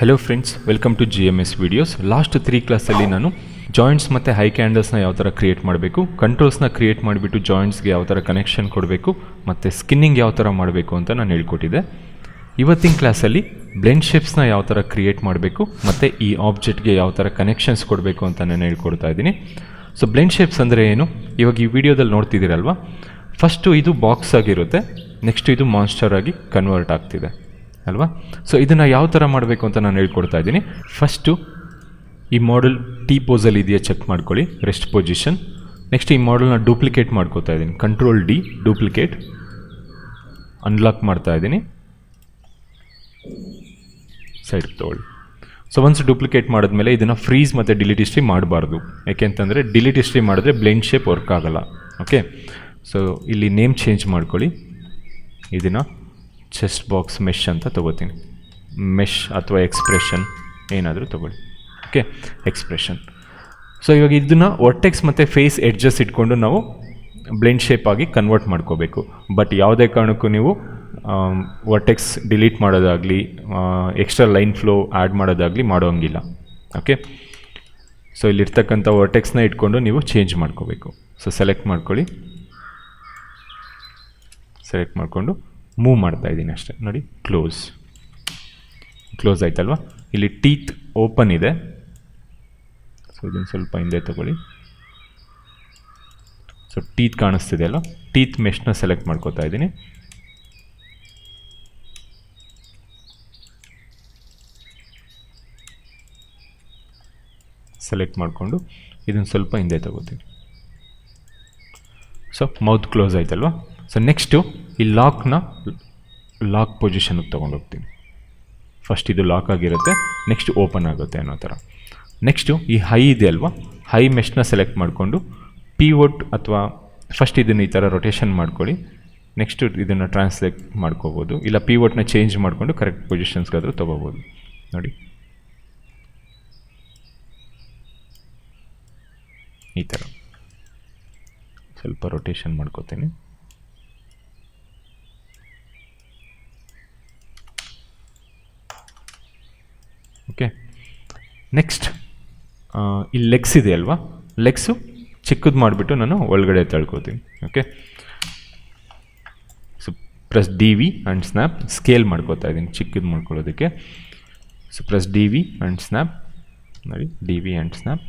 Hello friends, welcome to GMS videos. Last 3 ಕ್ಲಾಸಲ್ಲಿ ನಾನು joints ಮತ್ತು ಹೈ ಕ್ಯಾಂಡಲ್ಸ್ನ ಯಾವ ಥರ ಕ್ರಿಯೇಟ್ ಮಾಡಬೇಕು, ಕಂಟ್ರೋಲ್ಸ್ನ ಕ್ರಿಯೇಟ್ ಮಾಡಿಬಿಟ್ಟು ಜಾಯಿಂಟ್ಸ್ಗೆ ಯಾವ ಥರ ಕನೆಕ್ಷನ್ ಕೊಡಬೇಕು ಮತ್ತು ಸ್ಕಿನ್ನಿಂಗ್ ಯಾವ ಥರ ಮಾಡಬೇಕು ಅಂತ ನಾನು ಹೇಳ್ಕೊಟ್ಟಿದ್ದೆ. ಇವತ್ತಿನ ಕ್ಲಾಸಲ್ಲಿ ಬ್ಲೆಂಡ್ ಶೇಪ್ಸ್ನ ಯಾವ ಥರ ಕ್ರಿಯೇಟ್ ಮಾಡಬೇಕು ಮತ್ತು ಈ ಆಬ್ಜೆಕ್ಟ್ಗೆ ಯಾವ ಥರ ಕನೆಕ್ಷನ್ಸ್ ಕೊಡಬೇಕು ಅಂತ ನಾನು ಹೇಳ್ಕೊಡ್ತಾ ಇದ್ದೀನಿ. ಸೊ ಬ್ಲೆಂಡ್ ಶೇಪ್ಸ್ ಅಂದರೆ ಏನು, ಇವಾಗ ಈ ವಿಡಿಯೋದಲ್ಲಿ ನೋಡ್ತಿದ್ದೀರಲ್ವ, ಫಸ್ಟು ಇದು ಬಾಕ್ಸ್ ಆಗಿರುತ್ತೆ, ನೆಕ್ಸ್ಟ್ ಇದು ಮಾನ್ಸ್ಟರ್ ಆಗಿ ಕನ್ವರ್ಟ್ ಆಗ್ತಿದೆ ಅಲ್ವಾ. ಸೊ ಇದನ್ನು ಯಾವ ಥರ ಮಾಡಬೇಕು ಅಂತ ನಾನು ಹೇಳ್ಕೊಡ್ತಾ ಇದ್ದೀನಿ. ಫಸ್ಟು ಈ ಮಾಡೆಲ್ ಟಿ ಪೋಸಲ್ಲಿ ಇದೆಯಾ ಚೆಕ್ ಮಾಡ್ಕೊಳ್ಳಿ, ರೆಸ್ಟ್ ಪೊಸಿಷನ್. ನೆಕ್ಸ್ಟ್ ಈ ಮಾಡೆಲ್ನ ಡೂಪ್ಲಿಕೇಟ್ ಮಾಡ್ಕೋತಾ ಇದ್ದೀನಿ, ಕಂಟ್ರೋಲ್ ಡಿ, ಡೂಪ್ಲಿಕೇಟ್, ಅನ್ಲಾಕ್ ಮಾಡ್ತಾ ಇದ್ದೀನಿ, ಸೈಡ್ಗೆ ತೊಗೊಳ್ಳಿ. ಸೊ ಒನ್ಸ್ ಡೂಪ್ಲಿಕೇಟ್ ಮಾಡಿದ್ಮೇಲೆ ಇದನ್ನು ಫ್ರೀಸ್ ಮತ್ತು ಡಿಲೀಟ್ ಹಿಸ್ಟ್ರಿ ಮಾಡಬಾರ್ದು, ಯಾಕೆಂತಂದರೆ ಡಿಲೀಟ್ ಹಿಸ್ಟ್ರಿ ಮಾಡಿದ್ರೆ ಬ್ಲೆಂಡ್ ಶೇಪ್ ವರ್ಕ್ ಆಗೋಲ್ಲ. ಓಕೆ, ಸೊ ಇಲ್ಲಿ ನೇಮ್ ಚೇಂಜ್ ಮಾಡ್ಕೊಳ್ಳಿ, ಇದನ್ನು ಚೆಸ್ಟ್ ಬಾಕ್ಸ್ ಮೆಶ್ ಅಂತ ತೊಗೋತೀನಿ. ಮೆಶ್ ಅಥವಾ ಎಕ್ಸ್ಪ್ರೆಷನ್ ಏನಾದರೂ ತೊಗೊಳ್ಳಿ. Okay, expression. ಸೊ ಇವಾಗ ಇದನ್ನು ವರ್ಟೆಕ್ಸ್ ಮತ್ತು ಫೇಸ್ ಎಡ್ಜಸ್ ಇಟ್ಕೊಂಡು ನಾವು ಬ್ಲೆಂಡ್ ಶೇಪ್ ಆಗಿ ಕನ್ವರ್ಟ್ ಮಾಡ್ಕೋಬೇಕು. ಬಟ್ ಯಾವುದೇ ಕಾರಣಕ್ಕೂ ನೀವು ವರ್ಟೆಕ್ಸ್ ಡಿಲೀಟ್ ಮಾಡೋದಾಗಲಿ, ಎಕ್ಸ್ಟ್ರಾ ಲೈನ್ ಫ್ಲೋ ಆ್ಯಡ್ ಮಾಡೋದಾಗಲಿ ಮಾಡೋಂಗಿಲ್ಲ. ಓಕೆ, ಸೊ ಇಲ್ಲಿರ್ತಕ್ಕಂಥ ವರ್ಟೆಕ್ಸ್ನ ಇಟ್ಕೊಂಡು ನೀವು ಚೇಂಜ್ ಮಾಡ್ಕೋಬೇಕು. ಸೊ ಸೆಲೆಕ್ಟ್ ಮಾಡ್ಕೊಳ್ಳಿ, ಸೆಲೆಕ್ಟ್ ಮಾಡಿಕೊಂಡು ಮೂವ್ ಮಾಡ್ತಾ ಇದ್ದೀನಿ ಅಷ್ಟೇ. ನೋಡಿ, ಕ್ಲೋಸ್ ಆಯ್ತಲ್ವ. ಇಲ್ಲಿ ಟೀತ್ ಓಪನ್ ಇದೆ, ಸೊ ಇದನ್ನು ಸ್ವಲ್ಪ ಹಿಂದೆ ತಗೊಳ್ಳಿ. ಸೊ ಟೀತ್ ಕಾಣಿಸ್ತಿದೆ ಅಲ್ಲ, ಟೀತ್ ಮೆಶ್ನ ಸೆಲೆಕ್ಟ್ ಮಾಡ್ಕೋತಾ ಇದ್ದೀನಿ. ಸೆಲೆಕ್ಟ್ ಮಾಡಿಕೊಂಡು ಇದನ್ನು ಸ್ವಲ್ಪ ಹಿಂದೆ ತಗೋತೀನಿ. ಸೊ ಮೌತ್ ಕ್ಲೋಸ್ ಆಯ್ತಲ್ವ. ಸೊ ನೆಕ್ಸ್ಟು ಈ ಲಾಕ್ ಪೊಸಿಷನ್ಗೆ ತೊಗೊಂಡೋಗ್ತೀನಿ. ಫಸ್ಟ್ ಇದು ಲಾಕ್ ಆಗಿರುತ್ತೆ, ನೆಕ್ಸ್ಟ್ ಓಪನ್ ಆಗುತ್ತೆ ಅನ್ನೋ ಥರ. ನೆಕ್ಸ್ಟು ಈ ಹೈ ಇದೆ ಅಲ್ವಾ, ಹೈ ಮೆಶ್ನ ಸೆಲೆಕ್ಟ್ ಮಾಡಿಕೊಂಡು ಪಿವೋಟ್ ಅಥವಾ ಫಸ್ಟ್ ಇದನ್ನು ಈ ಥರ ರೊಟೇಷನ್ ಮಾಡ್ಕೊಳ್ಳಿ. ನೆಕ್ಸ್ಟು ಇದನ್ನು ಟ್ರಾನ್ಸ್ಲೇಟ್ ಮಾಡ್ಕೋಬೋದು, ಇಲ್ಲ ಪಿವೋಟ್ನ ಚೇಂಜ್ ಮಾಡಿಕೊಂಡು ಕರೆಕ್ಟ್ ಪೊಸಿಷನ್ಸ್ಗಾದರೂ ತೊಗೋಬೋದು. ನೋಡಿ, ಈ ಥರ ಸ್ವಲ್ಪ ರೊಟೇಷನ್ ಮಾಡ್ಕೋತೀನಿ. ಓಕೆ, ನೆಕ್ಸ್ಟ್ ಈ ಲೆಗ್ಸ್ ಇದೆ ಅಲ್ವಾ, ಲೆಗ್ಸು ಚಿಕ್ಕದು ಮಾಡಿಬಿಟ್ಟು ನಾನು ಒಳಗಡೆ ತಳ್ಕೋತೀನಿ. Okay, so press DV and snap, scale ಮಾಡ್ಕೋತಾ ಇದ್ದೀನಿ ಚಿಕ್ಕದು ಮಾಡ್ಕೊಳ್ಳೋದಕ್ಕೆ. So press DV and snap, ನೋಡಿ DV ಆ್ಯಂಡ್ ಸ್ನ್ಯಾಪ್,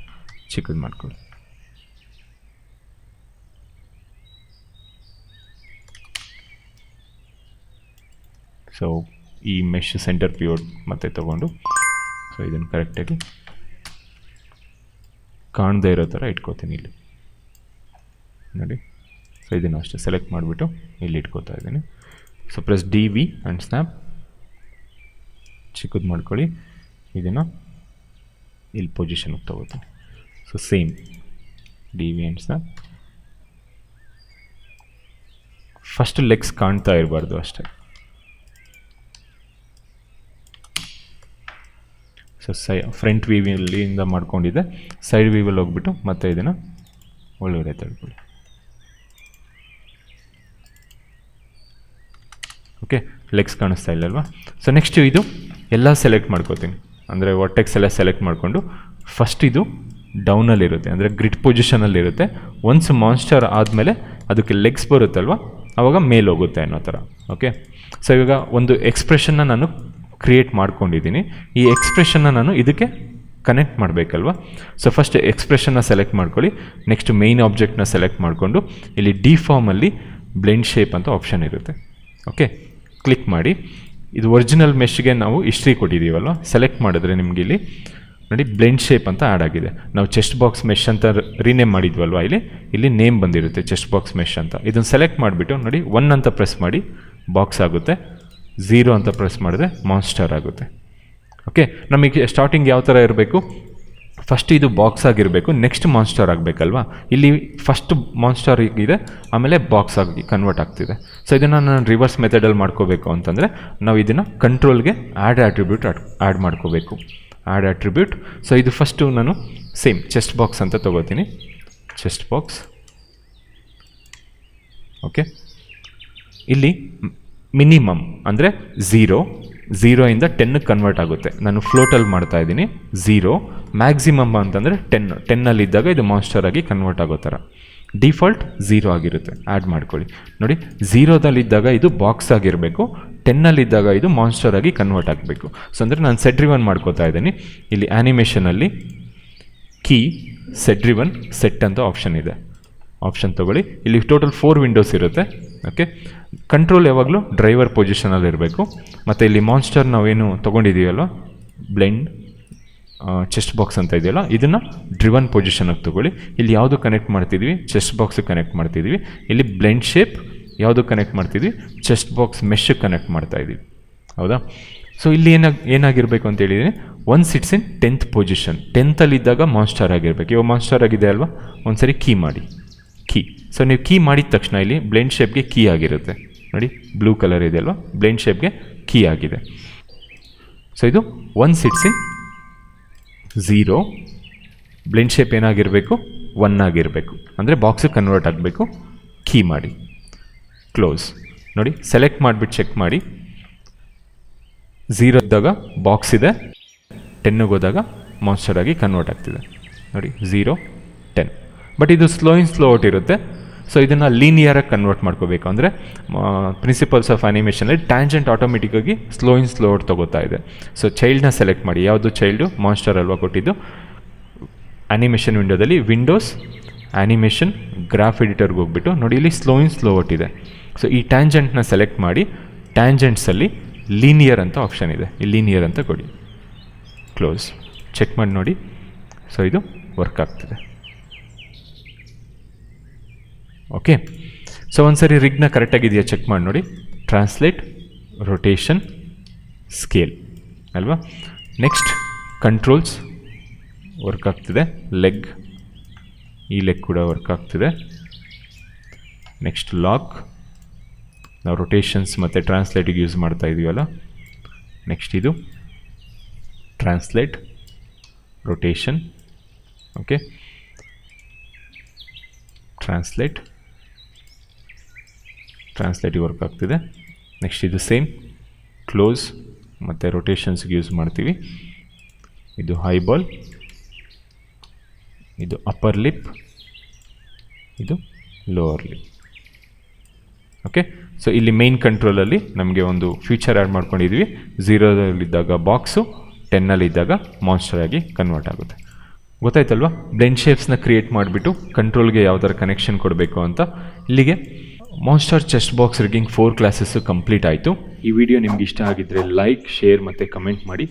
ಚಿಕ್ಕದು ಮಾಡ್ಕೊಳ್ಳಿ. ಸೊ ಈ ಮೆಶ್ ಸೆಂಟರ್ ಪಿವೋಟ್ ಮತ್ತೆ ತೊಗೊಂಡು, ಸೊ ಇದನ್ನು ಕರೆಕ್ಟಾಗಿ ಕಾಣದೇ ಇರೋ ಥರ ಇಟ್ಕೋತೀನಿ ಇಲ್ಲಿ. ನೋಡಿ, ಸೊ ಇದನ್ನು ಅಷ್ಟೇ ಸೆಲೆಕ್ಟ್ ಮಾಡಿಬಿಟ್ಟು ಇಲ್ಲಿ ಇಟ್ಕೋತಾ ಇದ್ದೀನಿ. So press DV and snap, ಚಿಕ್ಕದು ಮಾಡ್ಕೊಳ್ಳಿ. ಇದನ್ನು ಇಲ್ಲಿ ಪೊಸಿಷನ್ಗೆ ತೊಗೋತೀನಿ. So same DV and snap. First legs ಕಾಣ್ತಾ ಇರಬಾರ್ದು ಅಷ್ಟೇ. ಸೊ ಫ್ರಂಟ್ ವೀವಿಂದ ಮಾಡ್ಕೊಂಡಿದ್ದೆ, ಸೈಡ್ ವೀವಲ್ಲಿ ಹೋಗ್ಬಿಟ್ಟು ಮತ್ತೆ ಇದನ್ನು ಒಳಗಡೆ ತಳ್ಕೊಳ್ಳಿ. ಓಕೆ, ಲೆಗ್ಸ್ ಕಾಣಿಸ್ತಾ ಇಲ್ಲಲ್ವಾ. ಸೊ ನೆಕ್ಸ್ಟು ಇದು ಎಲ್ಲ ಸೆಲೆಕ್ಟ್ ಮಾಡ್ಕೋತೀನಿ, ಅಂದರೆ ವರ್ಟೆಕ್ಸ್ ಎಲ್ಲ ಸೆಲೆಕ್ಟ್ ಮಾಡಿಕೊಂಡು ಫಸ್ಟ್ ಇದು ಡೌನಲ್ಲಿರುತ್ತೆ, ಅಂದರೆ ಗ್ರಿಡ್ ಪೊಸಿಷನಲ್ಲಿರುತ್ತೆ. ಒನ್ಸ್ ಮಾನ್ಸ್ಟರ್ ಆದಮೇಲೆ ಅದಕ್ಕೆ ಲೆಗ್ಸ್ ಬರುತ್ತಲ್ವ, ಆವಾಗ ಮೇಲೆ ಹೋಗುತ್ತೆ ಅನ್ನೋ ಥರ. ಓಕೆ, ಸೊ ಇವಾಗ ಒಂದು ಎಕ್ಸ್ಪ್ರೆಷನ್ನ ನಾನು ಕ್ರಿಯೇಟ್ ಮಾಡ್ಕೊಂಡಿದ್ದೀನಿ. ಈ ಎಕ್ಸ್ಪ್ರೆಷನ್ನ ನಾನು ಇದಕ್ಕೆ ಕನೆಕ್ಟ್ ಮಾಡಬೇಕಲ್ವ. ಸೊ ಫಸ್ಟ್ ಎಕ್ಸ್ಪ್ರೆಷನ್ನ ಸೆಲೆಕ್ಟ್ ಮಾಡ್ಕೊಳ್ಳಿ. ನೆಕ್ಸ್ಟ್ ಮೇಯ್ನ್ ಆಬ್ಜೆಕ್ಟ್ನ ಸೆಲೆಕ್ಟ್ ಮಾಡಿಕೊಂಡು ಇಲ್ಲಿ ಡಿಫಾರ್ಮಲ್ಲಿ ಬ್ಲೆಂಡ್ ಶೇಪ್ ಅಂತ ಆಪ್ಷನ್ ಇರುತ್ತೆ. ಓಕೆ, ಕ್ಲಿಕ್ ಮಾಡಿ. ಇದು ಒರಿಜಿನಲ್ ಮೆಶ್ಗೆ ನಾವು ಹಿಸ್ಟ್ರಿ ಕೊಟ್ಟಿದ್ದೀವಲ್ವ, ಸೆಲೆಕ್ಟ್ ಮಾಡಿದ್ರೆ ನಿಮಗೆ ಇಲ್ಲಿ ನೋಡಿ ಬ್ಲೆಂಡ್ ಶೇಪ್ ಅಂತ ಆ್ಯಡ್ ಆಗಿದೆ. ನಾವು ಚೆಸ್ಟ್ ಬಾಕ್ಸ್ ಮೆಶ್ ಅಂತ ರೀನೇಮ್ ಮಾಡಿದ್ವಲ್ವ, ಇಲ್ಲಿ ನೇಮ್ ಬಂದಿರುತ್ತೆ ಚೆಸ್ಟ್ ಬಾಕ್ಸ್ ಮೆಶ್ ಅಂತ. ಇದನ್ನು ಸೆಲೆಕ್ಟ್ ಮಾಡಿಬಿಟ್ಟು ನೋಡಿ 1 ಅಂತ ಪ್ರೆಸ್ ಮಾಡಿ ಬಾಕ್ಸ್ ಆಗುತ್ತೆ, 0 ಅಂತ ಪ್ರೆಸ್ ಮಾಡಿದ್ರೆ ಮಾನ್ಸ್ಟರ್ ಆಗುತ್ತೆ. ಓಕೆ, ನಮಗೆ ಸ್ಟಾರ್ಟಿಂಗ್ ಯಾವ ಥರ ಇರಬೇಕು, ಫಸ್ಟ್ ಇದು ಬಾಕ್ಸ್ ಆಗಿರಬೇಕು, ನೆಕ್ಸ್ಟ್ ಮಾನ್ಸ್ಟರ್ ಆಗಬೇಕಲ್ವಾ. ಇಲ್ಲಿ ಫಸ್ಟ್ ಮಾನ್ಸ್ಟರ್ ಇದೆ, ಆಮೇಲೆ ಬಾಕ್ಸ್ ಆಗಿ ಕನ್ವರ್ಟ್ ಆಗ್ತಿದೆ. ಸೊ ಇದನ್ನು ನಾನು ರಿವರ್ಸ್ ಮೆಥಡಲ್ಲಿ ಮಾಡ್ಕೋಬೇಕು ಅಂತಂದರೆ ನಾವು ಇದನ್ನು ಕಂಟ್ರೋಲ್ಗೆ ಆ್ಯಡ್ ಆಟ್ರಿಬ್ಯೂಟ್ ಆ್ಯಡ್ ಮಾಡ್ಕೋಬೇಕು. Add attribute. ಸೊ ಇದು ಫಸ್ಟು ನಾನು ಸೇಮ್ ಚೆಸ್ಟ್ ಬಾಕ್ಸ್ ಅಂತ ತೊಗೋತೀನಿ, ಚೆಸ್ಟ್ ಬಾಕ್ಸ್. ಓಕೆ, ಇಲ್ಲಿ ಮಿನಿಮಮ್ ಅಂದರೆ 0, 0 ಇಂದ 10 ಕನ್ವರ್ಟ್ ಆಗುತ್ತೆ. ನಾನು ಫ್ಲೋಟಲ್ಲಿ ಮಾಡ್ತಾ ಇದ್ದೀನಿ. 0 ಮ್ಯಾಕ್ಸಿಮಮ್ ಅಂತಂದರೆ 10 ಇದು ಮಾನ್ಸ್ಟರ್ ಆಗಿ ಕನ್ವರ್ಟ್ ಆಗೋ ಥರ. ಡಿಫಾಲ್ಟ್ 0 ಆಗಿರುತ್ತೆ. ಆ್ಯಡ್ ಮಾಡ್ಕೊಳ್ಳಿ. ನೋಡಿ 0ದಲ್ಲಿದ್ದಾಗ ಇದು ಬಾಕ್ಸ್ ಆಗಿರಬೇಕು, 10 ಇದು ಮಾನ್ಸ್ಟರ್ ಆಗಿ ಕನ್ವರ್ಟ್ ಆಗಬೇಕು. ಸೊ ಅಂದರೆ ನಾನು ಸೆಟ್ ಡ್ರಿವನ್ ಮಾಡ್ಕೋತಾ ಇದ್ದೀನಿ. ಇಲ್ಲಿ ಆ್ಯನಿಮೇಷನಲ್ಲಿ ಕೀ ಸೆಟ್ ಡ್ರಿವನ್ ಸೆಟ್ ಅಂತ ಆಪ್ಷನ್ ಇದೆ. ಆಪ್ಷನ್ ತೊಗೊಳ್ಳಿ. ಇಲ್ಲಿ ಟೋಟಲ್ 4 ವಿಂಡೋಸ್ ಇರುತ್ತೆ. ಓಕೆ, ಕಂಟ್ರೋಲ್ ಯಾವಾಗಲೂ ಡ್ರೈವರ್ ಪೊಸಿಷನಲ್ಲಿ ಇರಬೇಕು. ಮತ್ತು ಇಲ್ಲಿ ಮಾನ್ಸ್ಟರ್ ನಾವೇನು ತೊಗೊಂಡಿದ್ದೀವಲ್ವ, ಬ್ಲೆಂಡ್ ಚೆಸ್ಟ್ ಬಾಕ್ಸ್ ಅಂತ ಇದೆಯಲ್ಲ, ಇದನ್ನು ಡ್ರಿವನ್ ಪೊಸಿಷನ್ಗೆ ತೊಗೊಳ್ಳಿ. ಇಲ್ಲಿ ಯಾವುದು ಕನೆಕ್ಟ್ ಮಾಡ್ತಿದ್ವಿ, ಚೆಸ್ಟ್ ಬಾಕ್ಸಿಗೆ ಕನೆಕ್ಟ್ ಮಾಡ್ತಿದ್ವಿ. ಇಲ್ಲಿ ಬ್ಲೆಂಡ್ ಶೇಪ್ ಯಾವುದು ಕನೆಕ್ಟ್ ಮಾಡ್ತಿದ್ವಿ, ಚೆಸ್ಟ್ ಬಾಕ್ಸ್ ಮೆಶ್ಗೆ ಕನೆಕ್ಟ್ ಮಾಡ್ತಾ ಇದ್ದೀವಿ. ಹೌದಾ? ಸೊ ಇಲ್ಲಿ ಏನಾಗಿರಬೇಕು ಅಂತ ಹೇಳಿದರೆ, ಒನ್ಸ್ ಇಟ್ಸ್ ಇನ್ 10th ಪೊಸಿಷನ್, 10thಲ್ಲಿದ್ದಾಗ ಮಾನ್ಸ್ಟರ್ ಆಗಿರಬೇಕು. ಇವಾಗ ಮಾನ್ಸ್ಟರ್ ಆಗಿದೆ ಅಲ್ವಾ, ಒಂದ್ಸರಿ ಕೀ ಮಾಡಿ. ಕೀ, ಸೊ ನೀವು ಕೀ ಮಾಡಿದ ತಕ್ಷಣ ಇಲ್ಲಿ ಬ್ಲೆಂಡ್ ಶೇಪ್ಗೆ ಕೀ ಆಗಿರುತ್ತೆ. ನೋಡಿ ಬ್ಲೂ ಕಲರ್ ಇದೆ ಅಲ್ವಾ, ಬ್ಲೆಂಡ್ ಶೇಪ್ಗೆ ಕೀ ಆಗಿದೆ. ಸೊ ಇದು once it's in 0, blend shape ಏನಾಗಿರಬೇಕು, 1 ಆಗಿರಬೇಕು. ಅಂದರೆ ಬಾಕ್ಸಿಗೆ ಕನ್ವರ್ಟ್ ಆಗಬೇಕು. ಕೀ ಮಾಡಿ, ಕ್ಲೋಸ್. ನೋಡಿ ಸೆಲೆಕ್ಟ್ ಮಾಡಿಬಿಟ್ಟು ಚೆಕ್ ಮಾಡಿ. 0 ಇದ್ದಾಗ ಬಾಕ್ಸ್ ಇದೆ, 10ಗೆ ಹೋದಾಗ ಮಾನ್ಸ್ಟರ್ ಆಗಿ ಕನ್ವರ್ಟ್ ಆಗ್ತಿದೆ. ನೋಡಿ 0, 10. ಬಟ್ ಇದು ಸ್ಲೋ ಔಟ್ ಇರುತ್ತೆ. ಸೊ ಇದನ್ನು ಲೀನಿಯರಾಗಿ ಕನ್ವರ್ಟ್ ಮಾಡ್ಕೋಬೇಕು. ಅಂದರೆ ಪ್ರಿನ್ಸಿಪಲ್ಸ್ ಆಫ್ ಆ್ಯನಿಮೇಷನಲ್ಲಿ ಟ್ಯಾಂಜೆಂಟ್ ಆಟೋಮೆಟಿಕ್ಕಾಗಿ ಸ್ಲೋ ಔಟ್ ತೊಗೋತಾ ಇದೆ. ಸೊ ಚೈಲ್ಡ್ನ ಸೆಲೆಕ್ಟ್ ಮಾಡಿ. ಯಾವುದು ಚೈಲ್ಡು, ಮಾನ್ಸ್ಟರ್ ಅಲ್ವಾ ಕೊಟ್ಟಿದ್ದು. ಆ್ಯನಿಮೇಷನ್ ವಿಂಡೋದಲ್ಲಿ ವಿಂಡೋಸ್ ಆ್ಯನಿಮೇಷನ್ ಗ್ರಾಫ್ ಎಡಿಟರ್ಗೆ ಹೋಗ್ಬಿಟ್ಟು ನೋಡಿ, ಇಲ್ಲಿ ಸ್ಲೋ ಔಟ್ ಇದೆ. ಸೊ ಈ ಟ್ಯಾಂಜೆಂಟ್ನ ಸೆಲೆಕ್ಟ್ ಮಾಡಿ, ಟ್ಯಾಂಜೆಂಟ್ಸಲ್ಲಿ ಲೀನಿಯರ್ ಅಂತ ಆಪ್ಷನ್ ಇದೆ, ಈ ಲೀನಿಯರ್ ಅಂತ ಕೊಡಿ. ಕ್ಲೋಸ್. ಚೆಕ್ ಮಾಡಿ ನೋಡಿ. ಸೊ ಇದು ವರ್ಕ್ ಆಗ್ತಿದೆ. ಓಕೆ, ಸೊ ಒಂದ್ಸರಿ ರಿಗ್ನ ಕರೆಕ್ಟಾಗಿದೆಯಾ ಚೆಕ್ ಮಾಡಿ ನೋಡಿ. ಟ್ರಾನ್ಸ್ಲೇಟ್, ರೊಟೇಷನ್, ಸ್ಕೇಲ್ ಅಲ್ವಾ. ನೆಕ್ಸ್ಟ್ ಕಂಟ್ರೋಲ್ಸ್ ವರ್ಕ್ ಆಗ್ತಿದೆ. ಲೆಗ್, ಈ ಲೆಗ್ ಕೂಡ ವರ್ಕ್ ಆಗ್ತಿದೆ. ನೆಕ್ಸ್ಟ್ ಲಾಕ್, ನಾವು ರೊಟೇಷನ್ಸ್ ಮತ್ತು ಟ್ರಾನ್ಸ್ಲೇಟಿಗೆ ಯೂಸ್ ಮಾಡ್ತಾ ಇದೀವಲ್ಲ. ನೆಕ್ಸ್ಟ್ ಇದು ಟ್ರಾನ್ಸ್ಲೇಟ್, ರೊಟೇಷನ್. ಓಕೆ, ಟ್ರಾನ್ಸ್ಲೇಟಿಗೆ ವರ್ಕ್ ಆಗ್ತಿದೆ. ನೆಕ್ಸ್ಟ್ ಇದು ಸೇಮ್ ಕ್ಲೋಸ್ ಮತ್ತು ರೊಟೇಷನ್ಸ್ಗೆ ಯೂಸ್ ಮಾಡ್ತೀವಿ. ಇದು ಹೈಬಾಲ್, ಇದು ಅಪ್ಪರ್ ಲಿಪ್, ಇದು ಲೋವರ್ ಲಿಪ್. ಓಕೆ, ಸೊ ಇಲ್ಲಿ ಮೇನ್ ಕಂಟ್ರೋಲಲ್ಲಿ ನಮಗೆ ಒಂದು ಫೀಚರ್ ಆ್ಯಡ್ ಮಾಡ್ಕೊಂಡಿದ್ವಿ. 0ದಲ್ಲಿದ್ದಾಗ ಬಾಕ್ಸು, 10ನಲ್ಲಿದ್ದಾಗ ಮಾನ್ಸ್ಟರ್ ಆಗಿ ಕನ್ವರ್ಟ್ ಆಗುತ್ತೆ. ಗೊತ್ತಾಯ್ತಲ್ವಾ? ಬ್ಲೆಂಡ್ ಶೇಪ್ಸ್ನ ಕ್ರಿಯೇಟ್ ಮಾಡಿಬಿಟ್ಟು ಕಂಟ್ರೋಲ್ಗೆ ಯಾವ ಥರ ಕನೆಕ್ಷನ್ ಕೊಡಬೇಕು ಅಂತ. ಇಲ್ಲಿಗೆ monster chest box rigging 4 classes complete ಆಯಿತು. ಈ ವಿಡಿಯೋ ನಿಮ್ಗೆ ಇಷ್ಟ ಆಗಿದ್ದರೆ ಲೈಕ್, ಶೇರ್ ಮತ್ತು ಕಮೆಂಟ್ ಮಾಡಿ.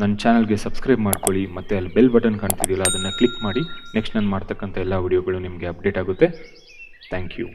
ನನ್ನ ಚಾನಲ್ಗೆ ಸಬ್ಸ್ಕ್ರೈಬ್ ಮಾಡ್ಕೊಳ್ಳಿ. ಮತ್ತು ಅಲ್ಲಿ ಬೆಲ್ ಬಟನ್ ಕಾಣ್ತಿದೆಯಲ್ಲ, ಅದನ್ನು ಕ್ಲಿಕ್ ಮಾಡಿ. ನೆಕ್ಸ್ಟ್ ನಾನು ಮಾಡ್ತಕ್ಕಂಥ ಎಲ್ಲ ವಿಡಿಯೋಗಳು ನಿಮಗೆ ಅಪ್ಡೇಟ್ ಆಗುತ್ತೆ. Thank you.